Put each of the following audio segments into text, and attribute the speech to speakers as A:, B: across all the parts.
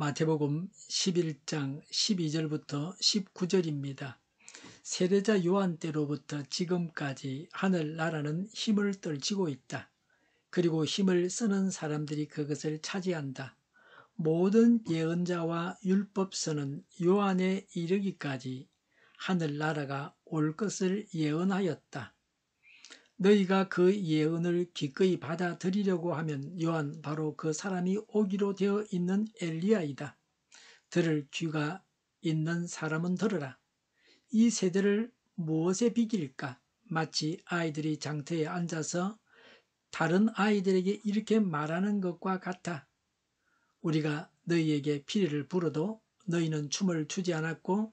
A: 마태복음 11장 12절부터 19절입니다. 세례자 요한 때로부터 지금까지 하늘나라는 힘을 떨치고 있다. 그리고 힘을 쓰는 사람들이 그것을 차지한다. 모든 예언자와 율법서는 요한에 이르기까지 하늘나라가 올 것을 예언하였다. 너희가 그 예언을 기꺼이 받아들이려고 하면 요한 바로 그 사람이 오기로 되어 있는 엘리야이다. 들을 귀가 있는 사람은 들으라. 이 세대를 무엇에 비길까? 마치 아이들이 장터에 앉아서 다른 아이들에게 이렇게 말하는 것과 같아. 우리가 너희에게 피리를 불어도 너희는 춤을 추지 않았고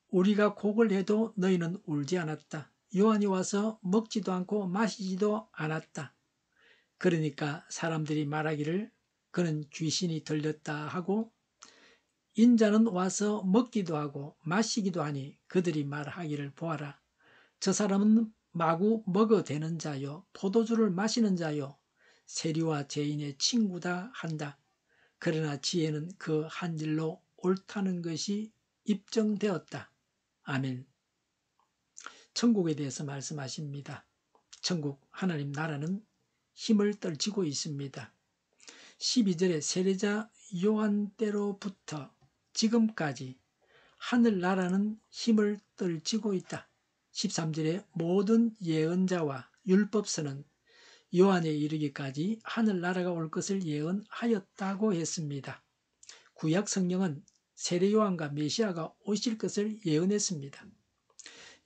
A: 우리가 곡을 해도 너희는 울지 않았다. 요한이 와서 먹지도 않고 마시지도 않았다. 그러니까 사람들이 말하기를 그는 귀신이 들렸다 하고 인자는 와서 먹기도 하고 마시기도 하니 그들이 말하기를 보아라. 저 사람은 마구 먹어대는 자요 포도주를 마시는 자요 세리와 죄인의 친구다 한다. 그러나 지혜는 그 한 일로 옳다는 것이 입증되었다. 아멘. 천국에 대해서 말씀하십니다. 천국 하나님 나라는 힘을 떨치고 있습니다. 12절에 세례자 요한 때로부터 지금까지 하늘나라는 힘을 떨치고 있다. 13절에 모든 예언자와 율법서는 요한에 이르기까지 하늘나라가 올 것을 예언하였다고 했습니다. 구약 성경은 세례 요한과 메시아가 오실 것을 예언했습니다.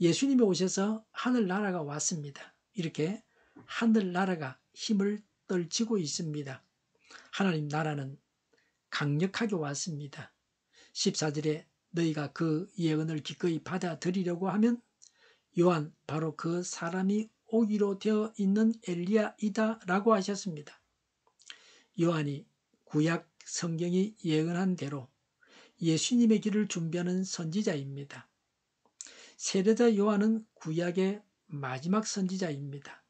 A: 예수님이 오셔서 하늘나라가 왔습니다. 이렇게 하늘나라가 힘을 떨치고 있습니다. 하나님 나라는 강력하게 왔습니다. 14절에 너희가 그 예언을 기꺼이 받아들이려고 하면 요한 바로 그 사람이 오기로 되어 있는 엘리야이다 라고 하셨습니다. 요한이 구약 성경이 예언한 대로 예수님의 길을 준비하는 선지자입니다. 세례자 요한은 구약의 마지막 선지자입니다.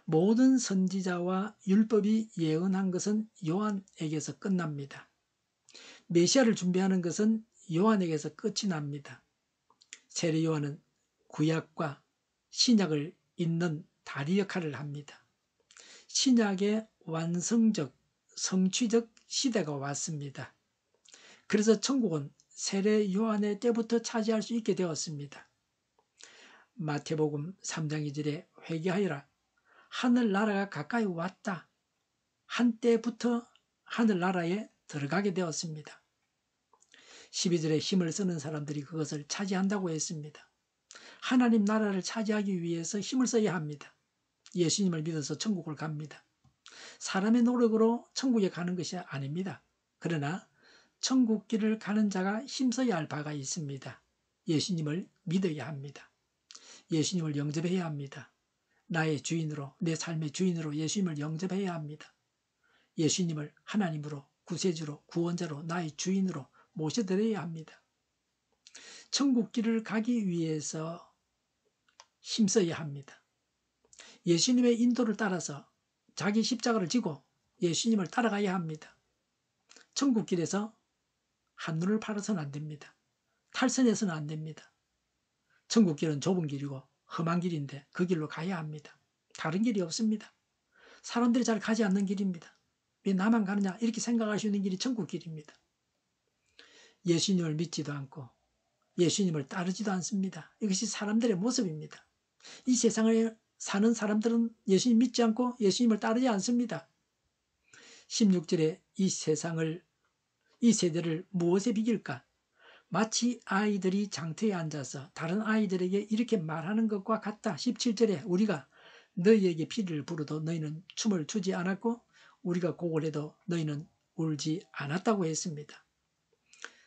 A: 모든 선지자와 율법이 예언한 것은 요한에게서 끝납니다. 메시아를 준비하는 것은 요한에게서 끝이 납니다. 세례 요한은 구약과 신약을 잇는 다리 역할을 합니다. 신약의 완성적, 성취적 시대가 왔습니다. 그래서 천국은 세례 요한의 때부터 차지할 수 있게 되었습니다. 마태복음 3장 2절에 회개하여라. 하늘나라가 가까이 왔다. 한때부터 하늘나라에 들어가게 되었습니다. 12절에 힘을 쓰는 사람들이 그것을 차지한다고 했습니다. 하나님 나라를 차지하기 위해서 힘을 써야 합니다. 예수님을 믿어서 천국을 갑니다. 사람의 노력으로 천국에 가는 것이 아닙니다. 그러나 천국길을 가는 자가 힘써야 할 바가 있습니다. 예수님을 믿어야 합니다. 예수님을 영접해야 합니다. 나의 주인으로, 내 삶의 주인으로 예수님을 영접해야 합니다. 예수님을 하나님으로, 구세주로, 구원자로, 나의 주인으로 모셔드려야 합니다. 천국길을 가기 위해서 힘써야 합니다. 예수님의 인도를 따라서 자기 십자가를 지고 예수님을 따라가야 합니다. 천국길에서 한눈을 팔아서는 안 됩니다. 탈선해서는 안 됩니다. 천국길은 좁은 길이고 험한 길인데 그 길로 가야 합니다. 다른 길이 없습니다. 사람들이 잘 가지 않는 길입니다. 왜 나만 가느냐 이렇게 생각할 수 있는 길이 천국길입니다. 예수님을 믿지도 않고 예수님을 따르지도 않습니다. 이것이 사람들의 모습입니다. 이 세상을 사는 사람들은 예수님 믿지 않고 예수님을 따르지 않습니다. 16절에 이 세대를 무엇에 비길까? 마치 아이들이 장터에 앉아서 다른 아이들에게 이렇게 말하는 것과 같다. 17절에 우리가 너희에게 피리를 불어도 너희는 춤을 추지 않았고 우리가 곡을 해도 너희는 울지 않았다고 했습니다.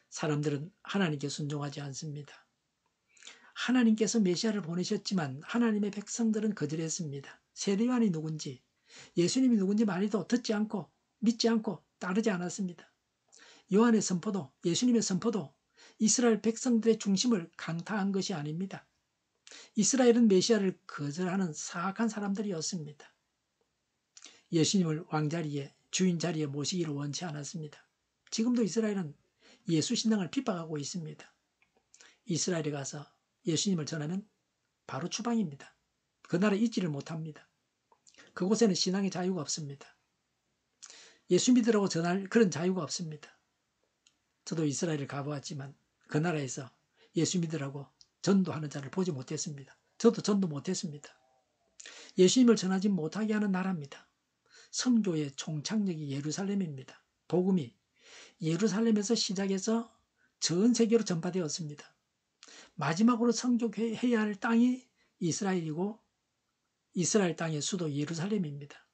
A: 사람들은 하나님께 순종하지 않습니다. 하나님께서 메시아를 보내셨지만 하나님의 백성들은 거절했습니다. 세례 요한이 누군지 예수님이 누군지 말해도 듣지 않고 믿지 않고 따르지 않았습니다. 요한의 선포도 예수님의 선포도 이스라엘 백성들의 중심을 강타한 것이 아닙니다. 이스라엘은 메시아를 거절하는 사악한 사람들이었습니다. 예수님을 왕자리에 주인 자리에 모시기를 원치 않았습니다. 지금도 이스라엘은 예수 신앙을 핍박하고 있습니다. 이스라엘에 가서 예수님을 전하면 바로 추방입니다. 그 나라에 있지를 못합니다. 그곳에는 신앙의 자유가 없습니다. 예수 믿으라고 전할 그런 자유가 없습니다. 저도 이스라엘을 가보았지만 그 나라에서 예수 믿으라고 전도하는 자를 보지 못했습니다. 저도 전도 못했습니다. 예수님을 전하지 못하게 하는 나라입니다. 선교의 총착역이 예루살렘입니다. 복음이 예루살렘에서 시작해서 전 세계로 전파되었습니다. 마지막으로 선교해야 할 땅이 이스라엘이고 이스라엘 땅의 수도 예루살렘입니다.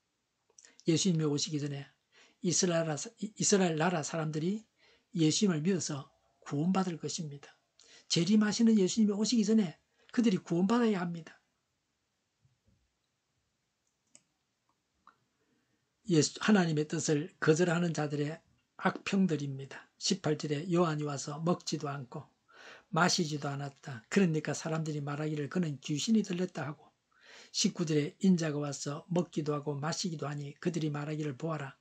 A: 예수님이 오시기 전에 이스라엘 나라 사람들이 예수님을 믿어서 구원받을 것입니다. 재림하시는 예수님이 오시기 전에 그들이 구원받아야 합니다. 하나님의 뜻을 거절하는 자들의 악평들입니다. 18절에 요한이 와서 먹지도 않고 마시지도 않았다. 그러니까 사람들이 말하기를 그는 귀신이 들렸다 하고 19절에 인자가 와서 먹기도 하고 마시기도 하니 그들이 말하기를 보아라.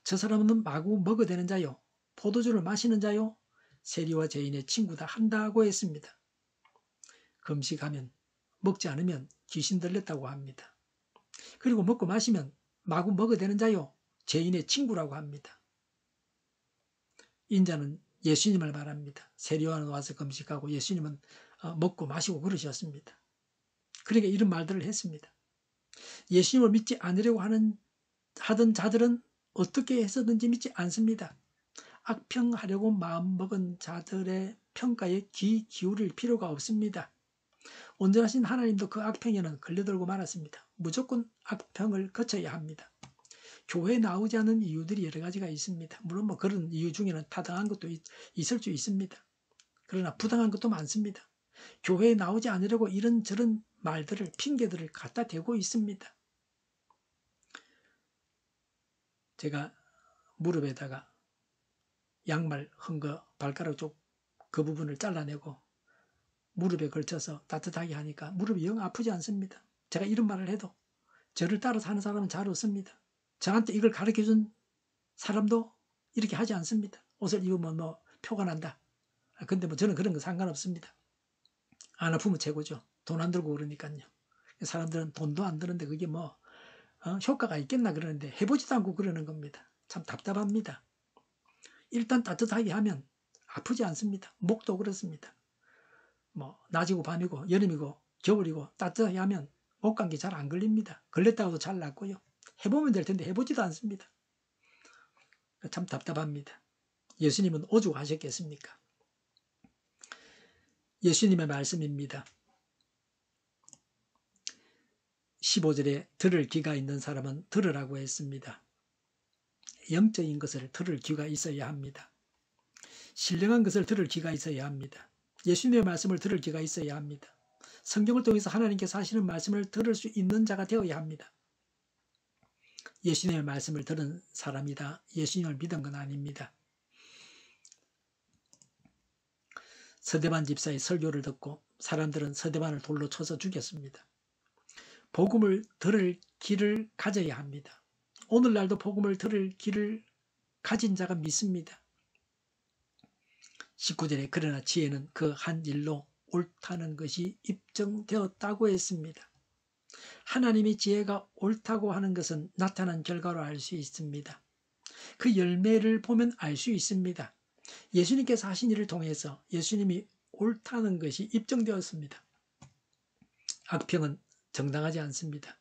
A: 저 사람은 마구 먹어대는 자요. 포도주를 마시는 자요. 세리와 죄인의 친구다 한다고 했습니다. 금식하면 먹지 않으면 귀신 들렸다고 합니다. 그리고 먹고 마시면 마구 먹어대는 자요. 죄인의 친구라고 합니다. 인자는 예수님을 말합니다. 세리와는 와서 금식하고 예수님은 먹고 마시고 그러셨습니다. 그러니까 이런 말들을 했습니다. 예수님을 믿지 않으려고 하던 자들은 어떻게 해서든지 믿지 않습니다. 악평하려고 마음먹은 자들의 평가에 귀 기울일 필요가 없습니다. 온전하신 하나님도 그 악평에는 걸려들고 말았습니다. 무조건 악평을 거쳐야 합니다. 교회에 나오지 않는 이유들이 여러 가지가 있습니다. 물론 뭐 그런 이유 중에는 타당한 것도 있을 수 있습니다. 그러나 부당한 것도 많습니다. 교회에 나오지 않으려고 이런저런 말들을 핑계들을 갖다 대고 있습니다. 제가 무릎에다가 양말 헌거 발가락 쪽 그 부분을 잘라내고 무릎에 걸쳐서 따뜻하게 하니까 무릎이 영 아프지 않습니다. 제가 이런 말을 해도 저를 따라서 하는 사람은 잘 없습니다. 저한테 이걸 가르쳐준 사람도 이렇게 하지 않습니다. 옷을 입으면 뭐 표가 난다. 근데 뭐 저는 그런 거 상관없습니다. 안 아프면 최고죠. 돈 안 들고 그러니까요. 사람들은 돈도 안 드는데 그게 뭐 효과가 있겠나 그러는데 해보지도 않고 그러는 겁니다. 참 답답합니다. 일단 따뜻하게 하면 아프지 않습니다. 목도 그렇습니다. 뭐 낮이고 밤이고 여름이고 겨울이고 따뜻하게 하면 목 감기 잘 안 걸립니다. 걸렸다고도 잘 낫고요. 해보면 될 텐데 해보지도 않습니다. 참 답답합니다. 예수님은 오죽하셨겠습니까? 예수님의 말씀입니다. 15절에 들을 귀가 있는 사람은 들으라고 했습니다. 영적인 것을 들을 귀가 있어야 합니다. 신령한 것을 들을 귀가 있어야 합니다. 예수님의 말씀을 들을 귀가 있어야 합니다. 성경을 통해서 하나님께서 하시는 말씀을 들을 수 있는 자가 되어야 합니다. 예수님의 말씀을 들은 사람이다. 예수님을 믿은 건 아닙니다. 서대반 집사의 설교를 듣고 사람들은 서대반을 돌로 쳐서 죽였습니다. 복음을 들을 귀를 가져야 합니다. 오늘날도 복음을 들을 귀를 가진 자가 믿습니다. 19절에 그러나 지혜는 그 한 일로 옳다는 것이 입증되었다고 했습니다. 하나님의 지혜가 옳다고 하는 것은 나타난 결과로 알 수 있습니다. 그 열매를 보면 알 수 있습니다. 예수님께서 하신 일을 통해서 예수님이 옳다는 것이 입증되었습니다. 악평은 정당하지 않습니다.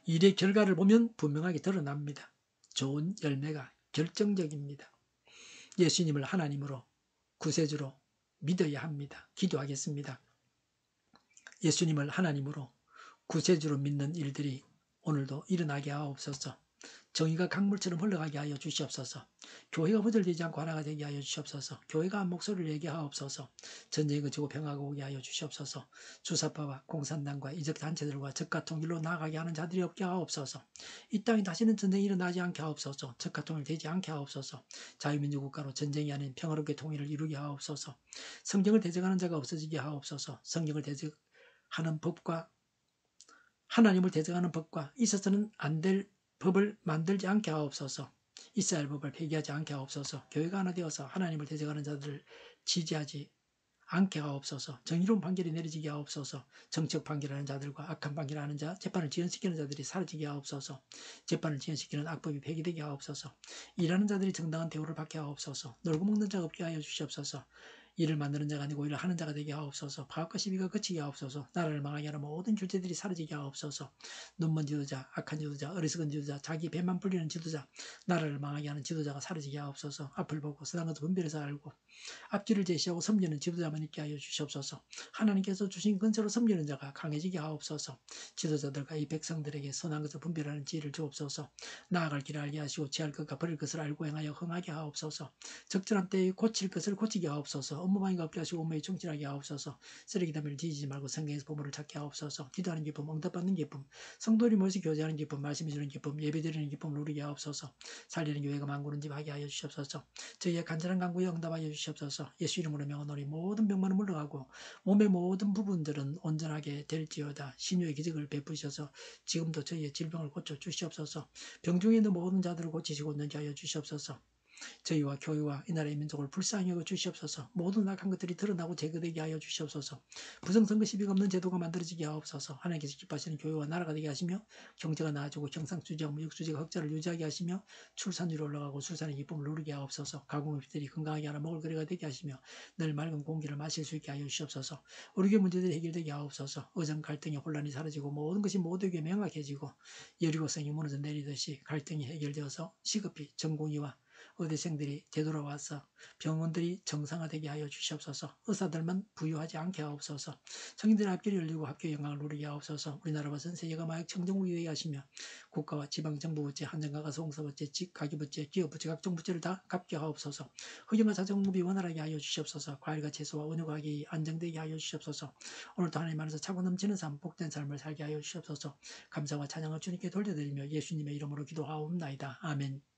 A: 일의 결과를 보면 분명하게 드러납니다. 좋은 열매가 결정적입니다. 예수님을 하나님으로 구세주로 믿어야 합니다. 기도하겠습니다. 예수님을 하나님으로 구세주로 믿는 일들이 오늘도 일어나게 하옵소서. 정의가 강물처럼 흘러가게 하여 주시옵소서. 교회가 거절되지 않고 하나가 되게 하여 주시옵소서. 교회가 한 목소리를 내게 하옵소서. 전쟁이 그치고 평화가 오게 하여 주시옵소서. 주사파와 공산당과 이적단체들과 적가 통일로 나아가게 하는 자들이 없게 하옵소서. 이 땅에 다시는 전쟁이 일어나지 않게 하옵소서. 적가 통일되지 않게 하옵소서. 자유민주 국가로 전쟁이 아닌 평화롭게 통일을 이루게 하옵소서. 성경을 대적하는 자가 없어지게 하옵소서. 성경을 대적하는 법과 하나님을 대적하는 법과 있어서는 안 될 법을 만들지 않게 하옵소서. 이스라엘 법을 폐기하지 않게 하옵소서. 교회가 하나 되어서 하나님을 대적하는 자들을 지지하지 않게 하옵소서. 정의로운 판결이 내려지게 하옵소서. 정책 판결하는 자들과 악한 판결하는 자, 재판을 지연시키는 자들이 사라지게 하옵소서. 재판을 지연시키는 악법이 폐기되게 하옵소서. 일하는 자들이 정당한 대우를 받게 하옵소서. 놀고 먹는 자가 없게 하여 주시옵소서. 일을 만드는 자가 아니고 일을 하는 자가 되게 하옵소서. 파업과 시비가 그치게 하옵소서. 나라를 망하게 하는 모든 주체들이 사라지게 하옵소서. 눈먼 지도자, 악한 지도자, 어리석은 지도자, 자기 배만 불리는 지도자, 나라를 망하게 하는 지도자가 사라지게 하옵소서. 앞을 보고 선한 것을 분별해서 알고 앞길을 제시하고 섬기는 지도자만 있게 하여 주시옵소서. 하나님께서 주신 근세로 섬기는 자가 강해지게 하옵소서. 지도자들과 이 백성들에게 선한 것을 분별하는 지혜를 주옵소서. 나아갈 길을 알게 하시고 취할 것과 버릴 것을 알고 행하여 흥하게 하옵소서. 적절한 때에 고칠 것을 고치게 하옵소서. 업무방해가 없게 하시고 업무에 충실하게 하옵소서. 쓰레기 담배를 뒤지지 말고 성경에서 보물을 찾게 하옵소서. 기도하는 기쁨, 응답받는 기쁨, 성도들이 모여서 교제하는 기쁨, 말씀해 주는 기쁨, 예배드리는 기쁨을 누리게 하옵소서. 살리는 교회가 만구는 집 하게 하여 주시옵소서. 저희의 간절한 간구에 응답하여 주시옵소서. 예수 이름으로 명하노니 모든 병만은 물러가고 몸의 모든 부분들은 온전하게 될지어다. 신유의 기적을 베푸셔서 지금도 저희의 질병을 고쳐 주시옵소서. 병중에 있는 모든 자들을 고치시고 능게 하여 주시옵소서. 저희와 교회와 이 나라의 민족을 불쌍히 여겨 주시옵소서. 모든 악한 것들이 드러나고 제거되게 하여 주시옵소서. 부정선거 시비가 없는 제도가 만들어지게 하옵소서. 하나님께서 기뻐하시는 교회와 나라가 되게 하시며 경제가 나아지고 경상수지하고 무역수지가 흑자를 유지하게 하시며 출산율이 올라가고 출산의 기쁨을 누리게 하옵소서. 가공업들이 건강하게 하나 먹을 거리가 되게 하시며 늘 맑은 공기를 마실 수 있게 하여 주시옵소서. 우리 교회 문제들이 해결되게 하옵소서. 의정 갈등의 혼란이 사라지고 모든 것이 모두에게 명확해지고 여리고성이 무너져 내리듯이 갈등이 해결되어서 시급히 전공의와 의대생들이 되돌아와서 병원들이 정상화되게 하여 주시옵소서. 의사들만 부유하지 않게 하옵소서. 성인들의 앞길이 열리고 학교의 영광을 누리게 하옵소서. 우리나라와 전 세계가 마약 청정국이 되게 하시며 국가와 지방정부부채, 한정가가 소공사부채, 가계부채, 기업부채, 각종 부채를 다 갚게 하옵소서. 흑연과 자정공급이 원활하게 하여 주시옵소서. 과일과 채소와 원유 가격이 안정되게 하여 주시옵소서. 오늘도 하나님 안에서 차고 넘치는 삶, 복된 삶을 살게 하여 주시옵소서. 감사와 찬양을 주님께 돌려드리며 예수님의 이름으로 기도하옵나이다. 아멘.